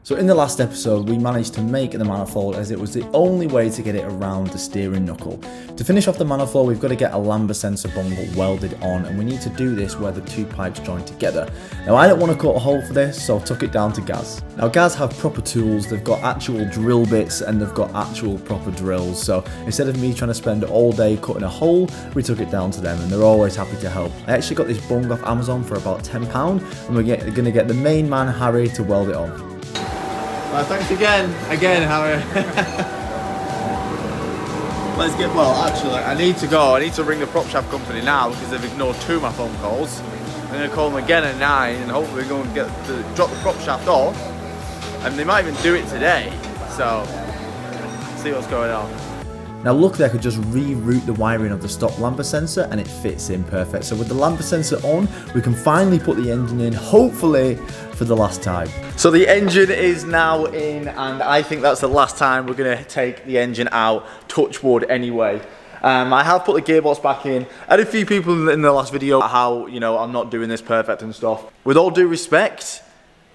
So in the last episode, we managed to make the manifold as it was the only way to get it around the steering knuckle. To finish off the manifold, we've got to get a lambda sensor bungle welded on, and we need to do this where the two pipes join together. Now I don't want to cut a hole for this, so I took it down to Gaz. Now Gaz have proper tools, they've got actual drill bits and they've got actual proper drills, so instead of me trying to spend all day cutting a hole, we took it down to them and they're always happy to help. I actually got this bung off Amazon for about £10 and we're going to get the main man Harry to weld it on. Thanks again, Harry. Let's get, well actually I need to go, I need to ring the prop shaft company now because they've ignored 2 of my phone calls. I'm going to call them again at 9 and hopefully go and drop the prop shaft off, and they might even do it today, so see what's going on. Now luckily I could just reroute the wiring of the stock lambda sensor and it fits in perfect. So with the lambda sensor on, we can finally put the engine in, hopefully for the last time. So the engine is now in, and I think that's the last time we're going to take the engine out, touch wood anyway. I have put the gearbox back in. I had a few people in the last video how, you know, I'm not doing this perfect and stuff. With all due respect,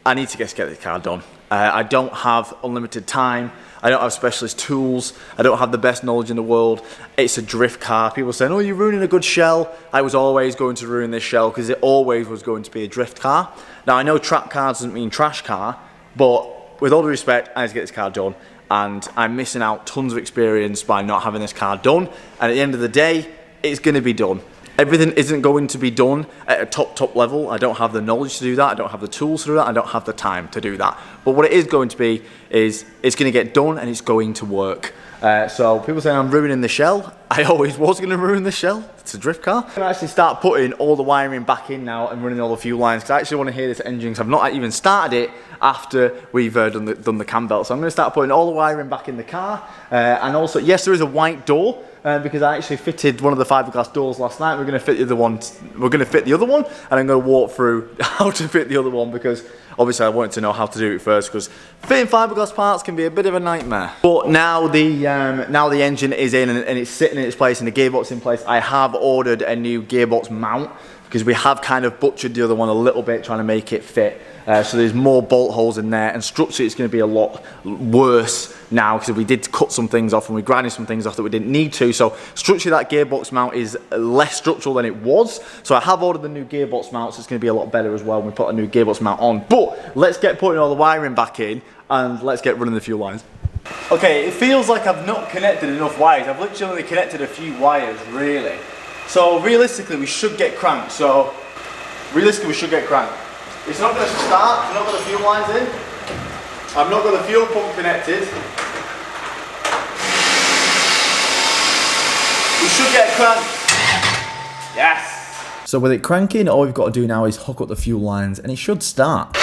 I need to get this car done. I don't have unlimited time. I don't have specialist tools. I don't have the best knowledge in the world. It's a drift car. People saying, oh, you're ruining a good shell. I was always going to ruin this shell because it always was going to be a drift car. Now, I know track car doesn't mean trash car, but with all due respect, I need to get this car done. And I'm missing out tons of experience by not having this car done. And at the end of the day, it's going to be done. Everything isn't going to be done at a top level. I don't have the knowledge to do that. I don't have the tools to do that. I don't have the time to do that. But what it is going to be is it's going to get done and it's going to work. So people say I'm ruining the shell. I always was going to ruin the shell. It's a drift car. I'm going to actually start putting all the wiring back in now and running all the fuel lines because I actually want to hear this engine because I've not even started it after we've done the cam belt. So I'm going to start putting all the wiring back in the car. And also, yes, there is a white door. Because I actually fitted one of the fiberglass doors last night. We're going to fit the other one. We're going to fit the other one, and I'm going to walk through how to fit the other one because obviously I wanted to know how to do it first because fitting fiberglass parts can be a bit of a nightmare. But now the engine is in and it's sitting in its place and the gearbox in place. I have ordered a new gearbox mount because we have kind of butchered the other one a little bit trying to make it fit. So there's more bolt holes in there and structurally it's going to be a lot worse now because we did cut some things off and we're grinding some things off that we didn't need to. So structurally that gearbox mount is less structural than it was. So I have ordered the new gearbox mount, so it's going to be a lot better as well when we put a new gearbox mount on. But let's get putting all the wiring back in and let's get running the fuel lines. Okay, it feels like I've not connected enough wires. I've literally only connected a few wires really. So realistically we should get cranked. It's not going to start, I've not got the fuel lines in, I've not got the fuel pump connected. We should get cranked. Yes! So with it cranking, all we've got to do now is hook up the fuel lines and it should start.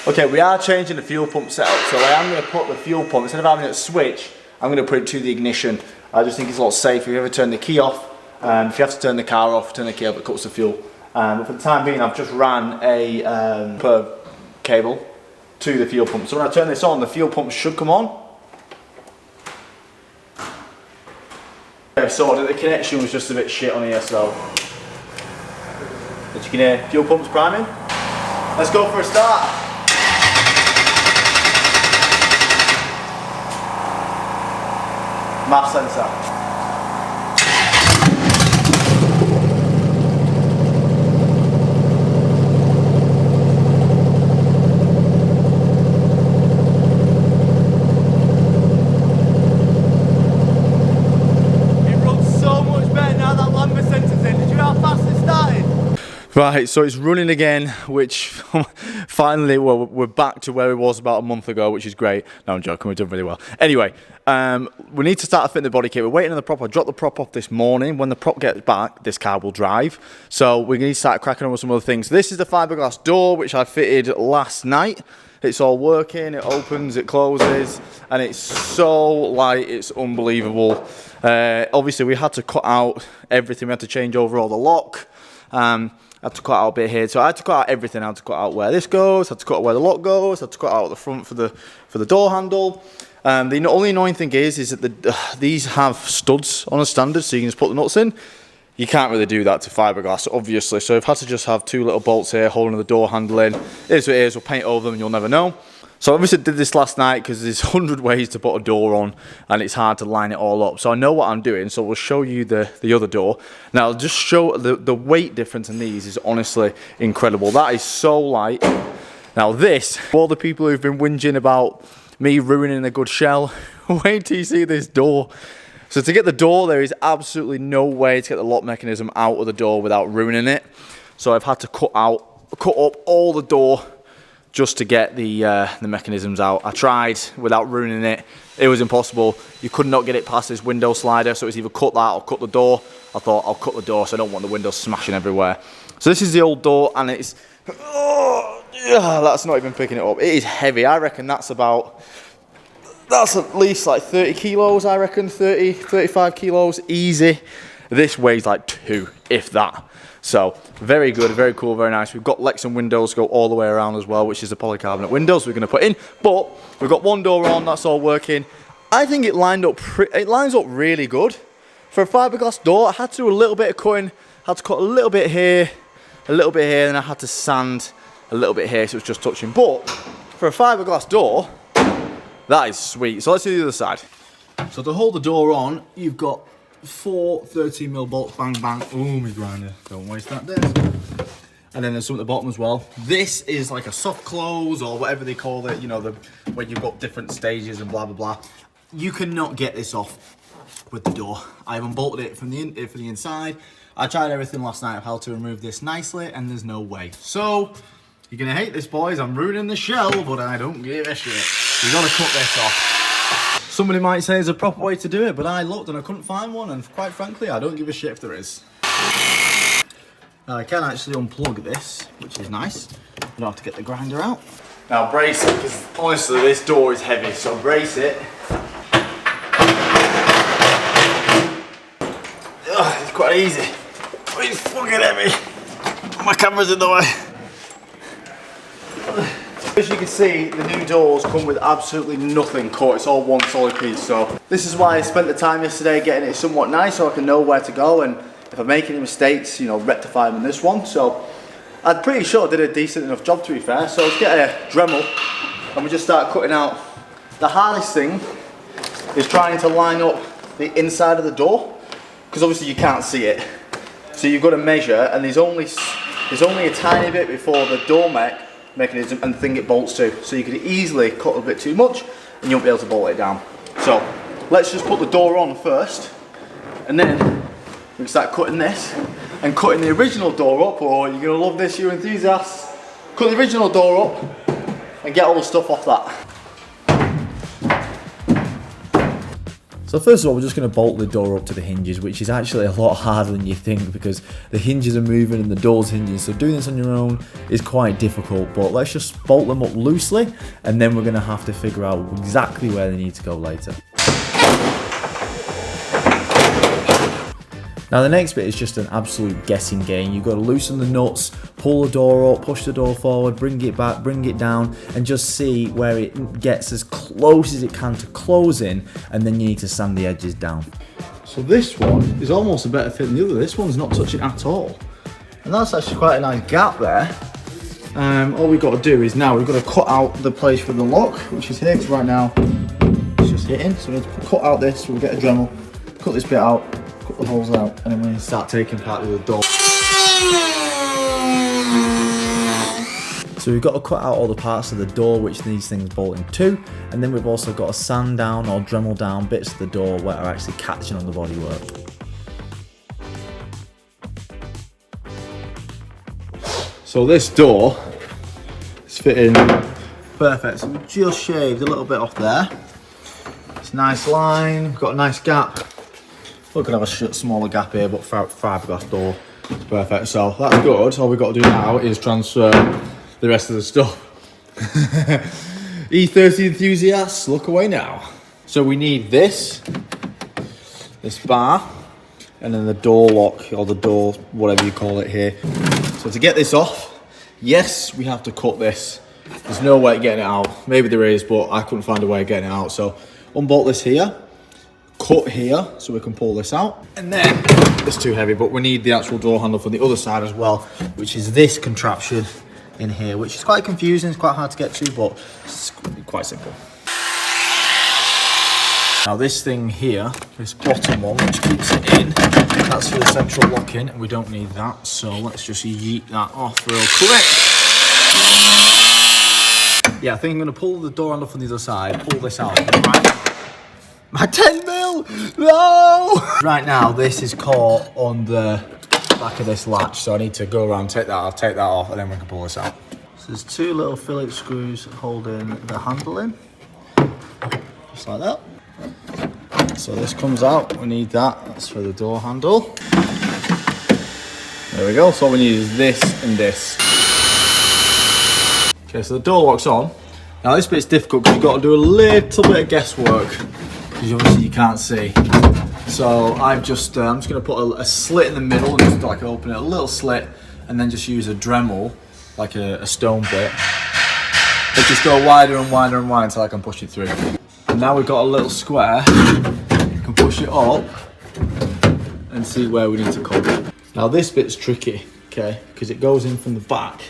Okay, we are changing the fuel pump setup, so I am going to put the fuel pump, instead of having it switch, I'm going to put it to the ignition. I just think it's a lot safer. If you ever turn the key off, if you have to turn the car off, turn the key off, it cuts the fuel. But for the time being, I've just ran a per cable to the fuel pump. So when I turn this on, the fuel pump should come on. Okay, so the connection was just a bit shit on here, so as you can hear, fuel pump's priming. Let's go for a start. Mass sensor. Right, so it's running again, which finally, well, we're back to where it was about a month ago, which is great. No, I'm joking, we've done really well. Anyway, we need to start fitting the body kit. We're waiting on the prop. I dropped the prop off this morning. When the prop gets back, this car will drive. So we need to start cracking on with some other things. This is the fiberglass door, which I fitted last night. It's all working, it opens, it closes, and it's so light, it's unbelievable. Obviously, we had to cut out everything. We had to change over all the lock. I had to cut out a bit here, so I had to cut out everything. I had to cut out where this goes, I had to cut out where the lock goes, I had to cut out the front for the door handle. The only annoying thing is that these have studs on a standard, so you can just put the nuts in. You can't really do that to fiberglass, obviously, so I've had to just have 2 little bolts here holding the door handle in. It is what it is, we'll paint over them and you'll never know. So I obviously did this last night because there's 100 ways to put a door on and it's hard to line it all up. So I know what I'm doing, so we'll show you the other door. Now I'll just show the weight difference in these is honestly incredible. That is so light. Now this, all the people who've been whinging about me ruining a good shell, wait till you see this door. So to get the door, there is absolutely no way to get the lock mechanism out of the door without ruining it. So I've had to cut up all the door just to get the mechanisms out. I tried without ruining it. It was impossible. You could not get it past this window slider, so it's either cut that or cut the door. I thought I'll cut the door so I don't want the windows smashing everywhere. So this is the old door, and it's, oh, yeah, that's not even picking it up. It is heavy. I reckon that's at least like 30 kilos, I reckon, 30, 35 kilos, easy. This weighs like 2, if that. So very good, very cool, very nice. We've got Lexan windows go all the way around as well, which is the polycarbonate windows we're going to put in. But we've got one door on, that's all working. I think it lines up really good for a fiberglass door. I had to do a little bit of cutting. Had to cut a little bit here, and I had to sand a little bit here, so it's just touching. But for a fiberglass door, that is sweet. So let's do the other side. So to hold the door on, you've got 4 13mm bolts, bang bang. Oh, my grinder, don't waste that there. And then there's some at the bottom as well. This is like a soft close or whatever they call it, you know, when you've got different stages and blah blah blah. You cannot get this off with the door. I've unbolted it from the inside. I tried everything last night of how to remove this nicely, and there's no way. So you're gonna hate this, boys. I'm ruining the shell, but I don't give a shit. You gotta cut this off. Somebody might say there's a proper way to do it, but I looked and I couldn't find one, and quite frankly, I don't give a shit if there is. Now I can actually unplug this, which is nice. I don't have to get the grinder out. Now brace it, because honestly this door is heavy, so brace it. Ugh, it's quite easy, but it's fucking heavy. My camera's in the way. As you can see, the new doors come with absolutely nothing cut. It's all one solid piece. So this is why I spent the time yesterday getting it somewhat nice, so I can know where to go, and if I make any mistakes, you know, rectify them in this one. So I'm pretty sure I did a decent enough job, to be fair. So let's get a Dremel and we just start cutting out. The hardest thing is trying to line up the inside of the door, because obviously you can't see it. So you've got to measure, and there's only a tiny bit before the door mechanism and thing it bolts to, so you could easily cut a bit too much and you won't be able to bolt it down. So let's just put the door on first, and then we can start cutting this and cutting the original door up. Or you're gonna love this, you enthusiasts. Cut the original door up and get all the stuff off that. So first of all, we're just going to bolt the door up to the hinges, which is actually a lot harder than you think, because the hinges are moving and the door's hinging. So doing this on your own is quite difficult, but let's just bolt them up loosely, and then we're going to have to figure out exactly where they need to go later. Now the next bit is just an absolute guessing game. You've got to loosen the nuts, pull the door up, push the door forward, bring it back, bring it down, and just see where it gets as close as it can to closing, and then you need to sand the edges down. So this one is almost a better fit than the other. This one's not touching at all. And that's actually quite a nice gap there. All we've got to do is now we've got to cut out the place for the lock, which is here, because right now it's just hitting. So we need to cut out this, so we'll get a Dremel, cut this bit out, cut the holes out, and then we start taking part of the door. So we've got to cut out all the parts of the door which these things bolt in to, and then we've also got to sand down or Dremel down bits of the door where are actually catching on the bodywork. So this door is fitting perfect. So we just shaved a little bit off there. It's a nice line, we've got a nice gap. We could have a smaller gap here, but fiberglass door is perfect. So that's good. All we've got to do now is transfer the rest of the stuff. E30 enthusiasts, look away now. So we need this bar, and then the door lock, or the door, whatever you call it here. So to get this off, yes, we have to cut this. There's no way of getting it out. Maybe there is, but I couldn't find a way of getting it out. So unbolt this here, cut here so we can pull this out, and then it's too heavy, but we need the actual door handle from the other side as well, which is this contraption in here, which is quite confusing. It's quite hard to get to, but it's quite simple. Now this thing here, this bottom one, which keeps it in, that's for the central lock-in, and we don't need that, so let's just yeet that off real quick. Yeah, I think I'm going to pull the door handle from the other side, pull this out. Right. My 10 mil! No! Right now, this is caught on the back of this latch, so I need to go around, take that off, and then we can pull this out. So there's 2 little Phillips screws holding the handle in, just like that. So this comes out, we need that, that's for the door handle. There we go, so all we need is this and this. Okay, so the door locks on. Now this bit's difficult because you've got to do a little bit of guesswork, because obviously you can't see. So I'm just going to put a slit in the middle and just like open it, a little slit, and then just use a Dremel, like a stone bit. But just go wider and wider and wider until I can push it through. And now we've got a little square, you can push it up and see where we need to cut. Now this bit's tricky, okay, because it goes in from the back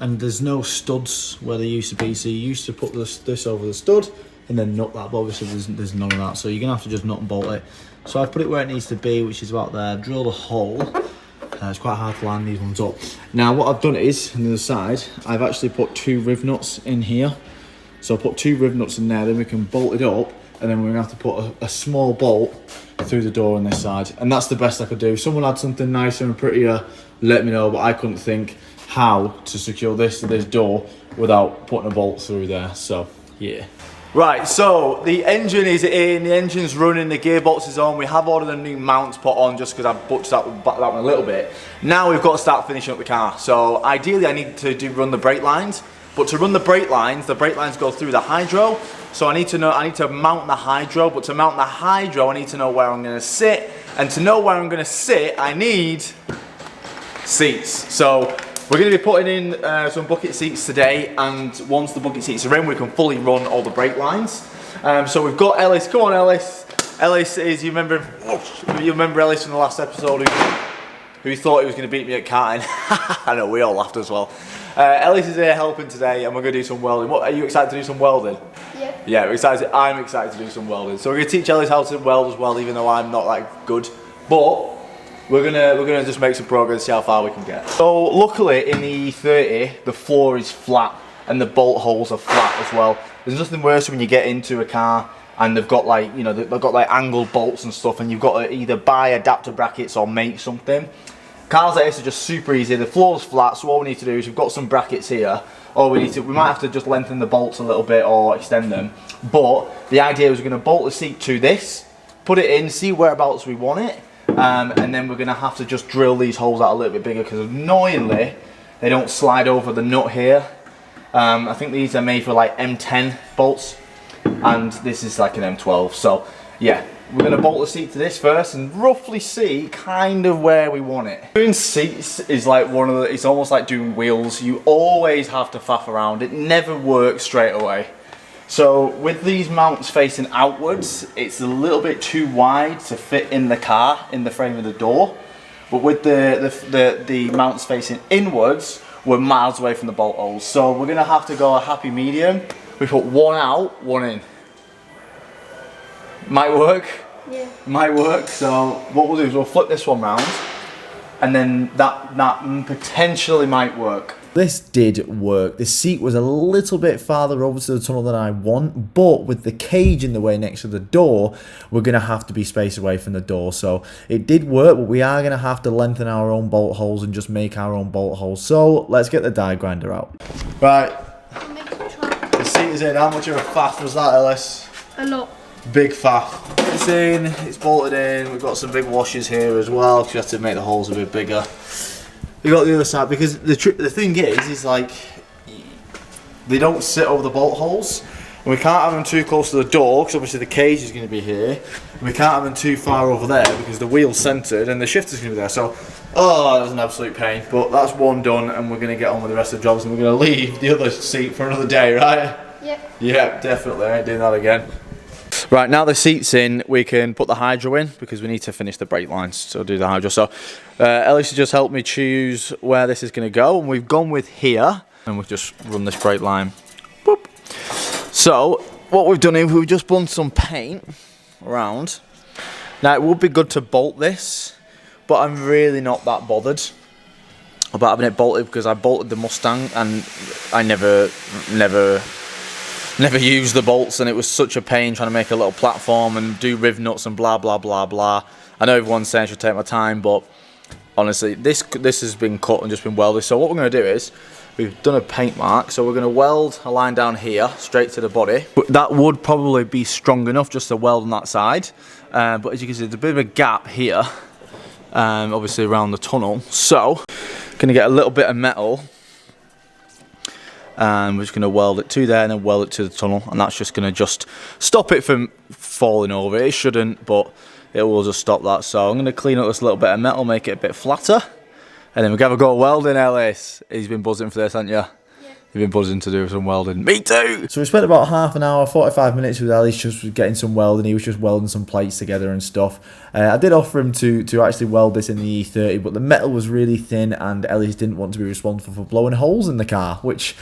and there's no studs where they used to be, so you used to put this over the stud and then nut that, but obviously there's none of that, so you're going to have to just nut and bolt it. So I've put it where it needs to be, which is about there, drilled a hole. It's quite hard to line these ones up. Now what I've done is, on the other side, I've actually put 2 riv nuts in here. So I'll put 2 riv nuts in there, then we can bolt it up, and then we're gonna have to put a small bolt through the door on this side. And that's the best I could do. If someone had something nicer and prettier, let me know, but I couldn't think how to secure this to this door without putting a bolt through there, so yeah. Right, so the engine is in, the engine's running, the gearbox is on. We have ordered a new mount to put on just because I've butchered that one a little bit. Now we've got to start finishing up the car. So ideally I need to run the brake lines. But to run the brake lines go through the hydro. So I need to mount the hydro, but to mount the hydro, I need to know where I'm gonna sit. And to know where I'm gonna sit, I need seats. So we're gonna be putting in some bucket seats today, and once the bucket seats are in, we can fully run all the brake lines. So we've got Ellis, come on Ellis. Ellis is, you remember Ellis from the last episode who thought he was gonna beat me at karting. I know, we all laughed as well. Ellis is here helping today, and we're going to do some welding. What, are you excited to do some welding? Yeah. Yeah, we're excited. I'm excited to do some welding. So we're going to teach Ellis how to weld as well, even though I'm not that good. But we're gonna just make some progress, see how far we can get. So luckily in the E30, the floor is flat and the bolt holes are flat as well. There's nothing worse when you get into a car and they've got like, you know, they've got like angled bolts and stuff, and you've got to either buy adapter brackets or make something. Cars like this are just super easy. The floor's flat, so all we need to do is we've got some brackets here. We might have to just lengthen the bolts a little bit or extend them. But the idea is we're going to bolt the seat to this, put it in, see whereabouts we want it, and then we're going to have to just drill these holes out a little bit bigger because annoyingly they don't slide over the nut here. I think these are made for like M10 bolts, and this is like an M12. So yeah. We're going to bolt the seat to this first and roughly see kind of where we want it. Doing seats is like it's almost like doing wheels. You always have to faff around. It never works straight away. So with these mounts facing outwards, it's a little bit too wide to fit in the car, in the frame of the door. But with the mounts facing inwards, we're miles away from the bolt holes. So we're going to have to go a happy medium. We put one out, one in. Might work. Yeah. Might work. So what we'll do is we'll flip this one round, and then that potentially might work. This did work. The seat was a little bit farther over to the tunnel than I want, but with the cage in the way next to the door, we're going to have to be spaced away from the door. So it did work, but we are going to have to lengthen our own bolt holes and just make our own bolt holes. So let's get the die grinder out. Right. The seat is in. How much of a faff was that, Ellis? A lot. Big faff. It's in, it's bolted in. We've got some big washers here as well because you have to make the holes a bit bigger. We got the other side because the thing is like they don't sit over the bolt holes, and we can't have them too close to the door because obviously the cage is going to be here. And we can't have them too far over there because the wheel's centered and the shifter's going to be there. So, oh, that was an absolute pain. But that's one done, and we're going to get on with the rest of the jobs, and we're going to leave the other seat for another day, right? Yep. Yeah, definitely. I ain't doing that again. Right, now the seat's in, we can put the hydro in because we need to finish the brake lines, so do the hydro. So Ellis has just helped me choose where this is going to go, and we've gone with here, and we've just run this brake line. Boop. So what we've done is we've just done some paint around. Now it would be good to bolt this, but I'm really not that bothered about having it bolted because I bolted the Mustang and I never used the bolts, and it was such a pain trying to make a little platform and do riv nuts and blah blah blah blah. I know everyone's saying I should take my time, but honestly this has been cut and just been welded. So what we're going to do is we've done a paint mark, so we're going to weld a line down here straight to the body. But that would probably be strong enough just to weld on that side, but as you can see there's a bit of a gap here, obviously around the tunnel. So going to get a little bit of metal and we're just going to weld it to there and then weld it to the tunnel, and that's just going to just stop it from falling over. It shouldn't, but it will just stop that. So I'm going to clean up this little bit of metal, make it a bit flatter, and then we're going to go welding. Ellis, he's been buzzing for this, haven't you? You've been buzzing to do some welding. Me too! So we spent about half an hour, 45 minutes with Ellis just getting some welding. He was just welding some plates together and stuff. I did offer him to actually weld this in the E30, but the metal was really thin and Ellis didn't want to be responsible for blowing holes in the car, which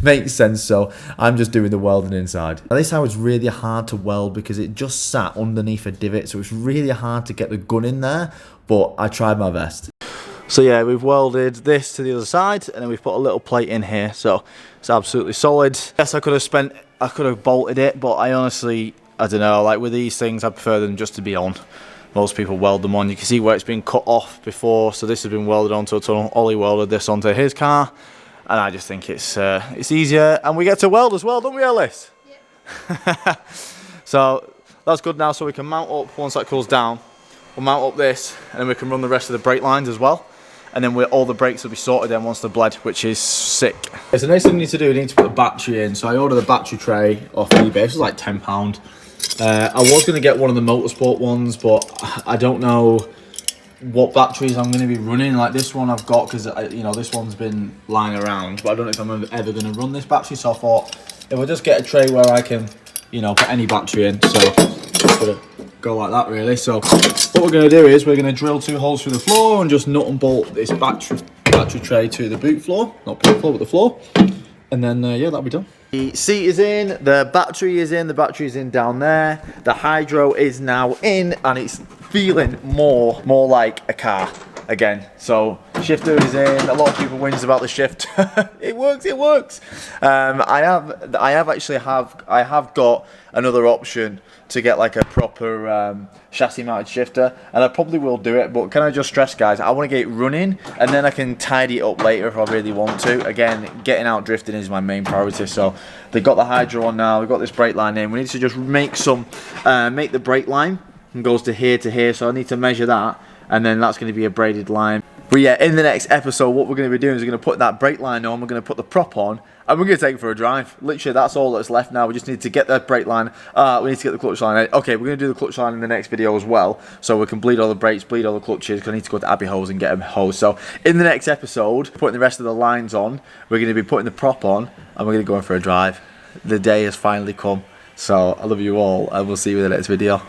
makes sense, so I'm just doing the welding inside. Now this side was really hard to weld because it just sat underneath a divot, so it's really hard to get the gun in there, but I tried my best. So yeah, we've welded this to the other side and then we've put a little plate in here, so it's absolutely solid. Yes, I could have bolted it, but I honestly, I don't know, like with these things I prefer them just to be on. Most people weld them on. You can see where it's been cut off before, so this has been welded onto a tunnel. Ollie welded this onto his car, and I just think it's easier, and we get to weld as well, don't we, Ellis? Yeah. So that's good now, so we can mount up once that cools down. We'll mount up this, and then we can run the rest of the brake lines as well. And then all the brakes will be sorted then once they're bled, which is sick. Okay, so the next thing we need to do, we need to put the battery in. So I ordered a battery tray off eBay. This was like £10. I was going to get one of the Motorsport ones, but I don't know what batteries I'm going to be running. Like this one I've got because you know this one's been lying around, but I don't know if I'm ever going to run this battery. So I thought if I just get a tray where I can, you know, put any battery in. So just gonna go like that really. So what we're going to do is we're going to drill 2 holes through the floor and just nut and bolt this battery tray to the boot floor, not boot floor but the floor, and then yeah, that'll be done. The seat is in, the battery is in, the battery is in down there, the hydro is now in, and it's feeling more like a car again. So shifter is in. A lot of people whinge about the shift. It works. I have got another option to get like a proper chassis mounted shifter, and I probably will do it, but can I just stress guys, I want to get it running and then I can tidy it up later if I really want to. Again, getting out drifting is my main priority. So they've got the hydro on now, we've got this brake line in, we need to just make the brake line and goes to here, so I need to measure that, and then that's going to be a braided line. But yeah, in the next episode what we're going to be doing is we're going to put that brake line on, we're going to put the prop on, and we're going to take it for a drive. Literally, that's all that's left now. We just need to get that brake line. We need to get the clutch line. Okay, we're going to do the clutch line in the next video as well, so we can bleed all the brakes, bleed all the clutches, because I need to go to Abbey Hose and get them hosed. So in the next episode, putting the rest of the lines on, we're going to be putting the prop on, and we're going to go in for a drive. The day has finally come. So I love you all, and we'll see you in the next video.